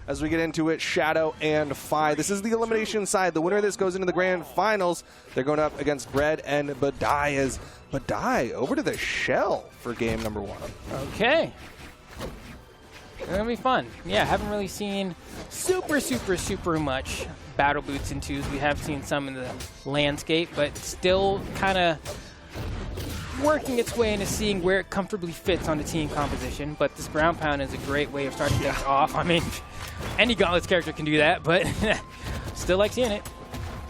as we get into it. Shadoww and Fi. This is the elimination side. The winner of this goes into the grand finals. They're going up against Bread and Bidai, as Bidai over to the shell for game number 1. Okay. It's gonna be fun. Yeah, haven't really seen super much battle boots in 2s. We have seen some in the landscape, but still kind of working its way into seeing where it comfortably fits on the team composition. But this ground pound is a great way of starting things off. I mean, any Gauntlets character can do that, but still like seeing it.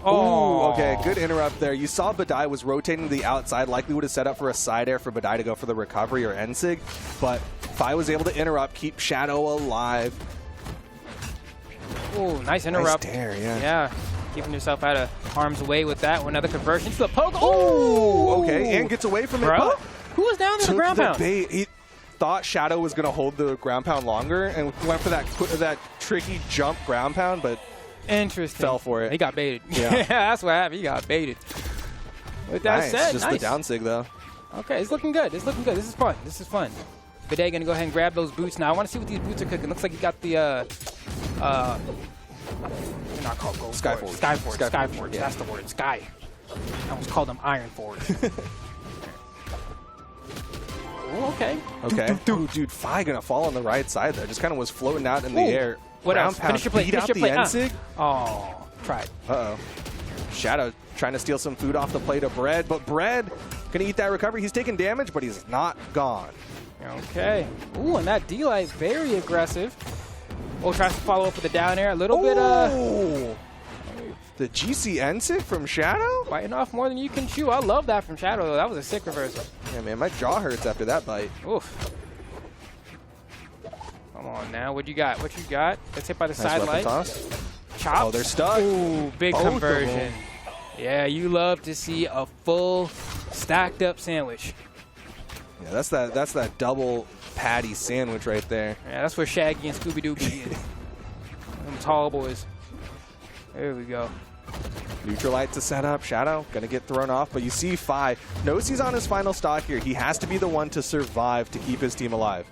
Oh, okay, good interrupt there. You saw Bidai was rotating to the outside, likely would have set up for a side air for Bidai to go for the recovery or Ensig, but Fi was able to interrupt, keep Shadoww alive. Oh, nice interrupt. Nice dare, yeah. Yeah, keeping yourself out of harm's way with that one. Another conversion to the poke. Oh, okay, and gets away from it. Bro, who was down to the ground pound? He thought Shadoww was going to hold the ground pound longer and went for that tricky jump ground pound, but interesting. Fell for it. He got baited. Yeah, that's what happened. He got baited. With that said, just the down sig though. Okay, it's looking good. It's looking good. This is fun. This is fun. Bidai gonna go ahead and grab those boots now. I want to see what these boots are cooking. Looks like he got the they're not called gold. Skyforge. Skyforge. Yeah. That's the word. Sky. I almost called them Iron Forge. Okay. Okay. Ooh, dude, Fi gonna fall on the right side there. Just kind of was floating out in the air. What else? Finish your play. Finish your play. Ensig. Oh, tried. Uh-oh. Shadoww trying to steal some food off the plate of Bread, but Bread gonna eat that recovery. He's taking damage, but he's not gone. Okay. Ooh, and that D-Light very aggressive. Oh, tries to follow up with the down air. A little bit, the GC Ensig from Shadoww? Biting off more than you can chew. I love that from Shadoww, though. That was a sick reversal. Yeah, man, my jaw hurts after that bite. Oof. Come on now. What you got? What you got? Gets hit by the Nice side weapon light. toss. Chop. Oh, they're stuck. Ooh, big Both of conversion. them. Yeah, you love to see a full stacked up sandwich. Yeah, that's that double patty sandwich right there. Yeah, that's where Shaggy and Scooby-Doo be. Them tall boys. There we go. Neutralite to set up. Shadoww gonna get thrown off, but you see Fi knows he's on his final stock here. He has to be the one to survive to keep his team alive.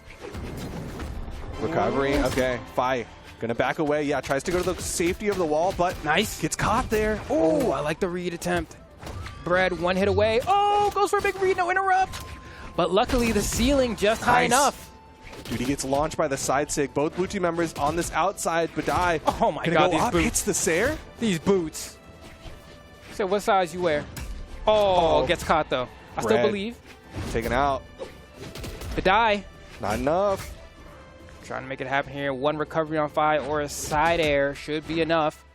Recovery. Okay, Fi gonna back away. Yeah, tries to go to the safety of the wall, but nice. Gets caught there. Oh, I like the read attempt. Bread, one hit away. Oh, goes for a big read, no interrupt. But luckily, the ceiling just high enough. Dude, he gets launched by the side sig. Both blue team members on this outside. Bidai. Oh my God, these boots. Hits the Sair. These boots. So what size you wear? Oh, gets caught though. I still believe. Taken out. Bidai. Not enough. Trying to make it happen here. One recovery on Fi or a side air should be enough.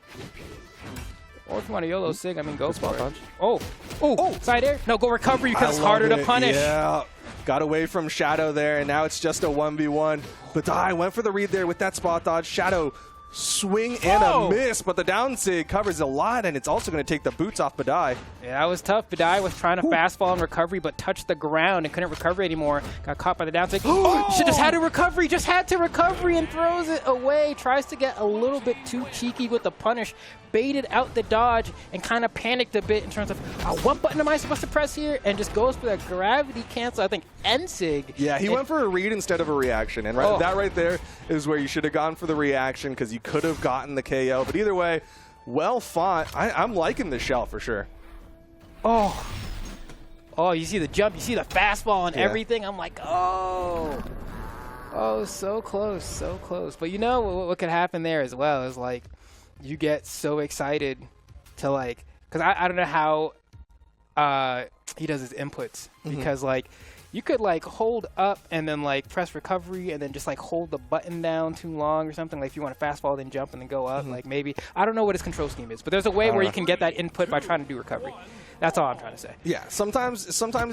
Or if you want a YOLO sig, I mean, go for it. Oh, side air? No, go recovery because it's harder to punish. Yeah. Got away from Shadoww there, and now it's just a 1v1. Bidai went for the read there with that spot dodge. Shadoww swing and a miss, but the down sig covers a lot, and it's also going to take the boots off Bidai. Yeah, that was tough. Bidai was trying to fast fall in recovery, but touched the ground and couldn't recover anymore. Got caught by the down sig. Just had to recovery, and throws it away. Tries to get a little bit too cheeky with the punish. Baited out the dodge and kind of panicked a bit in terms of, what button am I supposed to press here? And just goes for that gravity cancel. I think Ensig. Yeah, he went for a read instead of a reaction. And that right there is where you should have gone for the reaction because you could have gotten the KO. But either way, well fought. I'm liking the shell for sure. Oh, you see the jump, you see the fastball and everything. I'm like, oh, so close, so close. But you know what could happen there as well is like, you get so excited to like, because I don't know how he does his inputs because like you could like hold up and then like press recovery and then just like hold the button down too long or something. Like if you want to fast fall then jump and then go up, like maybe, I don't know what his control scheme is, but there's a way where you can get that input by trying to do recovery. That's all I'm trying to say. Yeah, sometimes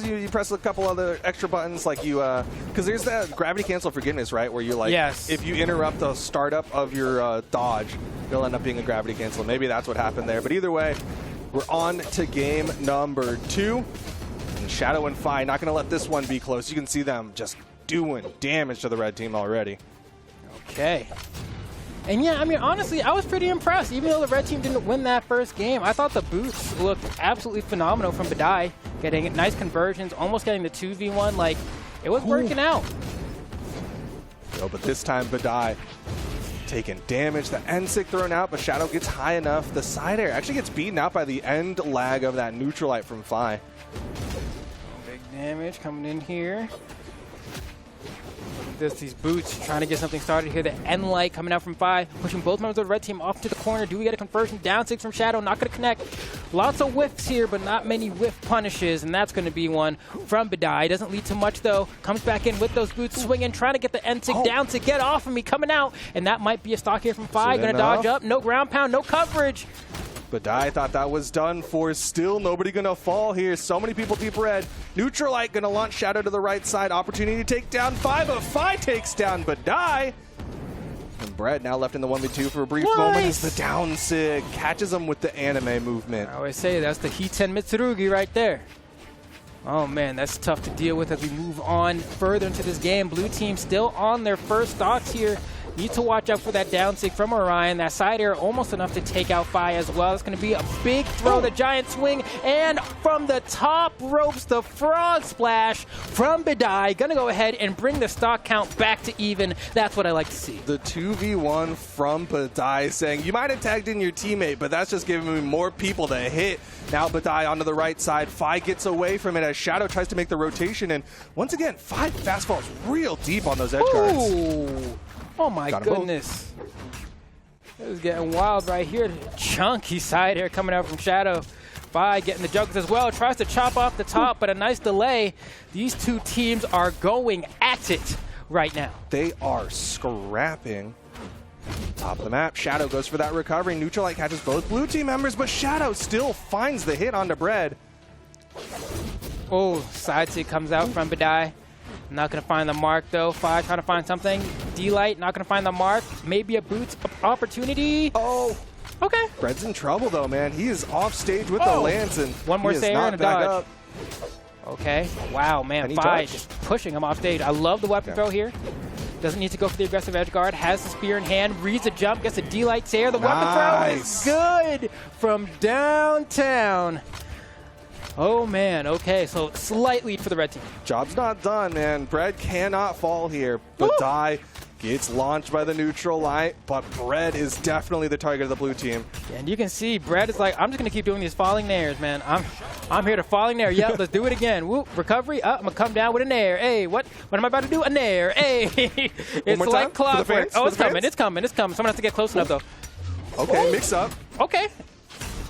you press a couple other extra buttons, like you, because there's that gravity cancel forgiveness, right? Where you like, if you interrupt the startup of your dodge, it'll end up being a gravity cancel. Maybe that's what happened there. But either way, we're on to game number 2. And Shadoww and Fi not going to let this one be close. You can see them just doing damage to the red team already. Okay. And yeah, I mean, honestly, I was pretty impressed. Even though the red team didn't win that first game, I thought the boots looked absolutely phenomenal from Bidai. Getting nice conversions, almost getting the 2v1. Like, it was working out. But this time, Bidai taking damage. The N-Sig thrown out, but Shadoww gets high enough. The side air actually gets beaten out by the end lag of that neutralite from Fi. Big damage coming in here. There's these boots trying to get something started here. The N-Light coming out from Fi, pushing both members of the red team off into the corner. Do we get a conversion? Down 6 from Shadoww, not going to connect. Lots of whiffs here, but not many whiff punishes, and that's going to be one from Bidai. Doesn't lead to much, though. Comes back in with those boots, swinging, trying to get the N-Sig down to get off of me, coming out, and that might be a stock here from Fi. Going to dodge up, no ground pound, no coverage. Bidai thought that was done for. Still nobody gonna fall here. So many people deep red. Neutralite gonna launch Shadoww to the right side. Opportunity to take down Fi, but Fi takes down Bidai. And Brett now left in the 1v2 for a brief moment as the down sig catches him with the anime movement. I always say that's the Hiten Mitsurugi right there. Oh man, that's tough to deal with as we move on further into this game. Blue team still on their first stocks here. Need to watch out for that down sig from Orion. That side air almost enough to take out Fi as well. It's going to be a big throw, the giant swing, and from the top ropes, the frog splash from Bidai. Going to go ahead and bring the stock count back to even. That's what I like to see. The 2v1 from Bidai saying, you might have tagged in your teammate, but that's just giving me more people to hit. Now Bidai onto the right side. Fi gets away from it as Shadoww tries to make the rotation. And once again, Fi fast falls real deep on those edge guards. Oh my goodness. It was getting wild right here. Chunky side air coming out from Shadoww. Fi getting the juggles as well. Tries to chop off the top, but a nice delay. These two teams are going at it right now. They are scrapping. Top of the map. Shadoww goes for that recovery. Neutralite catches both blue team members, but Shadoww still finds the hit onto Bread. Oh, side sig comes out from Bidai. Not going to find the mark, though. Fi trying to find something. D-Light not going to find the mark. Maybe a boots opportunity. Oh. Okay. Bread's in trouble, though, man. He is off stage with the lance, and one more Sayer and a dodge. Up. Okay. Wow, man. Fi just pushing him off stage. I love the weapon throw here. Doesn't need to go for the aggressive edge guard. Has the spear in hand. Reads a jump. Gets a D-Light Sayer. The weapon throw is good from downtown. Oh, man. Okay, so slight lead for the red team. Job's not done, man. Bread cannot fall here. Bidai gets launched by the neutral light, but Bread is definitely the target of the blue team. And you can see Bread is like, I'm just going to keep doing these falling nairs, man. I'm here to falling nair. Yep, let's do it again. Whoop, recovery. I'm going to come down with a nair. Hey, what am I about to do? A nair. Hey. It's like clockwork. Oh, it's coming. It's coming. It's coming. Someone has to get close enough, though. Okay, mix up. Okay.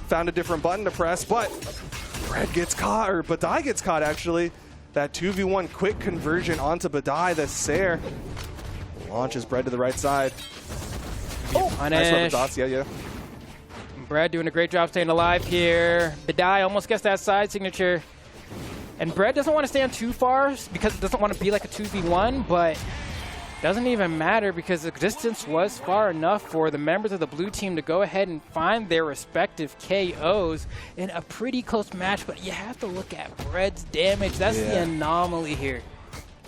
Found a different button to press, but Bread gets caught, or Bidai gets caught, actually. That 2v1 quick conversion onto Bidai. The Sayer launches Bread to the right side. Oh, nice weapon dots. Yeah. Bread doing a great job staying alive here. Bidai almost gets that side signature. And Bread doesn't want to stand too far because it doesn't want to be like a 2v1, but doesn't even matter because the distance was far enough for the members of the blue team to go ahead and find their respective KOs in a pretty close match. But you have to look at Bread's damage. That's the anomaly here.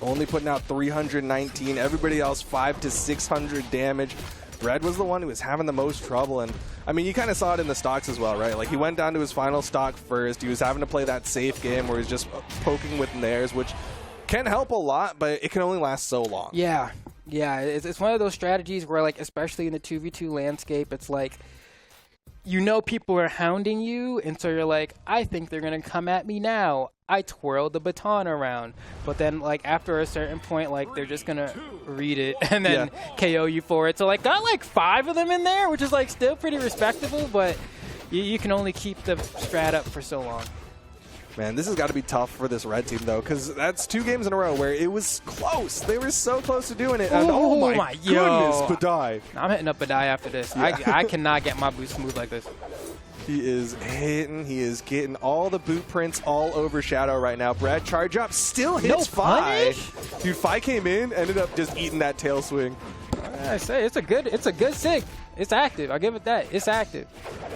Only putting out 319. Everybody else 500 to 600 damage. Bread was the one who was having the most trouble. And I mean, you kind of saw it in the stocks as well, right? Like, he went down to his final stock first. He was having to play that safe game where he's just poking with nairs, which can help a lot, but it can only last so long. Yeah, it's one of those strategies where, like, especially in the 2v2 landscape, it's like, you know, people are hounding you, and so you're like, I think they're going to come at me now. I twirl the baton around. But then, like, after a certain point, like, they're just going to read it and then KO you for it. So, like, got, like, 5 of them in there, which is, like, still pretty respectable, but you can only keep the strat up for so long. Man, this has got to be tough for this red team, though, because that's 2 games in a row where it was close. They were so close to doing it. And oh my goodness, Bidai. I'm hitting up Bidai after this. Yeah. I cannot get my boots smooth like this. He is hitting. He is getting all the boot prints all over Shadoww right now. Brad, charge up, still hits Fi. Dude, Fi came in, ended up just eating that tail swing. I say it's a good sig. It's active. I'll give it that. It's active.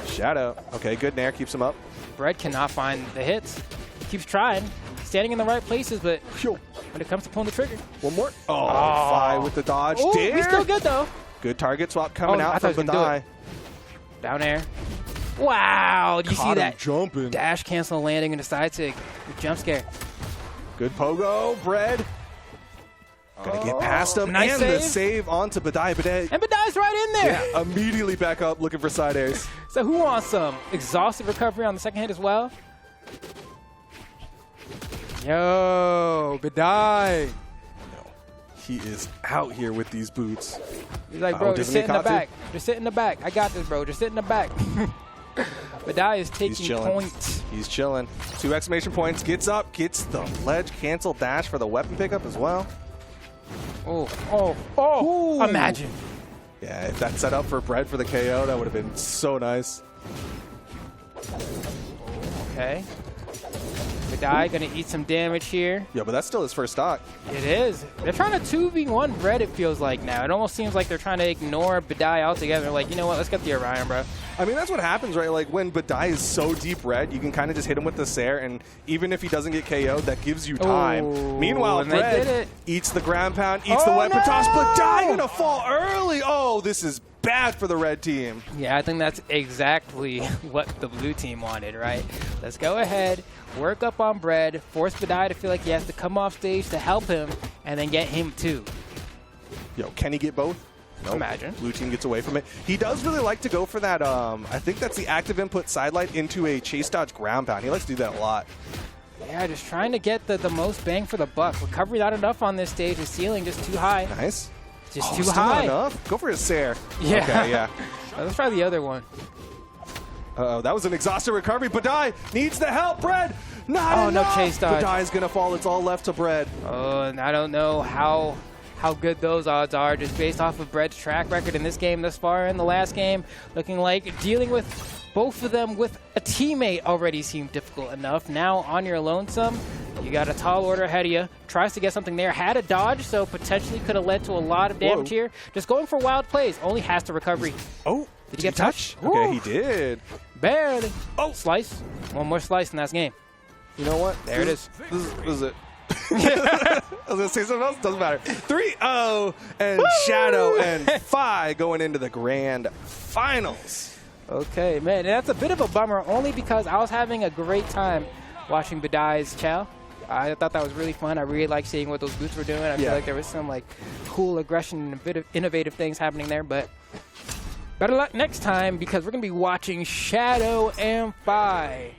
Shadoww. Okay, good nair, keeps him up. Brad cannot find the hits. He keeps trying, standing in the right places, but when it comes to pulling the trigger. One more. Oh, Fi with the dodge. Ooh, he's still good, though. Good target swap coming out from Bidai. Down air. Wow, do you see that? Jumping. Dash cancel landing into side sig. Jump scare. Good pogo, Bread. Gonna get past him, nice and save. the save onto Bidai. And Bidai's gets right in there. Yeah, immediately back up looking for side A's. So who wants some exhaustive recovery on the second hit as well? Yo, Bidai. He is out here with these boots. He's like, bro, just sit in the back. Just sit in the back. I got this, bro. Just sit in the back. Bidai is taking points. He's chilling. 2 exclamation points. Gets up. Gets the ledge cancel dash for the weapon pickup as well. Oh. Ooh. Imagine. Yeah, if that set up for Bread for the KO, that would have been so nice. Okay. Bidai gonna eat some damage here. Yeah, but that's still his first stock. It is. They're trying to 2v1 Bread, it feels like now. It almost seems like they're trying to ignore Bidai altogether. Like, you know what, let's get the Orion, bro. I mean, that's what happens, right? Like, when Bidai is so deep red, you can kind of just hit him with the Sair, and even if he doesn't get KO'd, that gives you time. Ooh, Meanwhile, Bread eats the ground pound, eats the weapon toss. Bidai gonna fall early. Oh, this is bad for the red team. Yeah, I think that's exactly what the blue team wanted, right? Let's go ahead, work up on Bread, force Bidai to feel like he has to come off stage to help him, and then get him too. Yo, can he get both? Nope. Imagine. Blue team gets away from it. He does really like to go for that, I think that's the active input sidelight into a chase dodge ground pound. He likes to do that a lot. Yeah, just trying to get the most bang for the buck. Recovery not enough on this stage. The ceiling just too high. Nice. Just too still high. Not enough? Go for his Sair. Yeah. Okay, yeah. Let's try the other one. Uh-oh, that was an exhausted recovery. Bidai needs the help. Bread, not enough. No chase dodge. Bidai's going to fall. It's all left to Bread. Oh, and I don't know how good those odds are just based off of Bread's track record in this game thus far. In the last game, looking like dealing with both of them with a teammate already seemed difficult enough. Now on your lonesome, you got a tall order ahead of you. Tries to get something there. Had a dodge, so potentially could have led to a lot of damage here. Just going for wild plays. Only has to recovery. Oh, did he get touched? Okay, he did. Barely. Oh, slice. One more slice in that game. You know what? There it is. This is it. I was going to say something else. Doesn't matter. 3-0 and Shadoww and Phi going into the grand finals. Okay, man. That's a bit of a bummer only because I was having a great time watching Bidai's Chow. I thought that was really fun. I really like seeing what those boots were doing. I feel like there was some like cool aggression and a bit of innovative things happening there. But better luck next time because we're going to be watching Shadoww and Phi.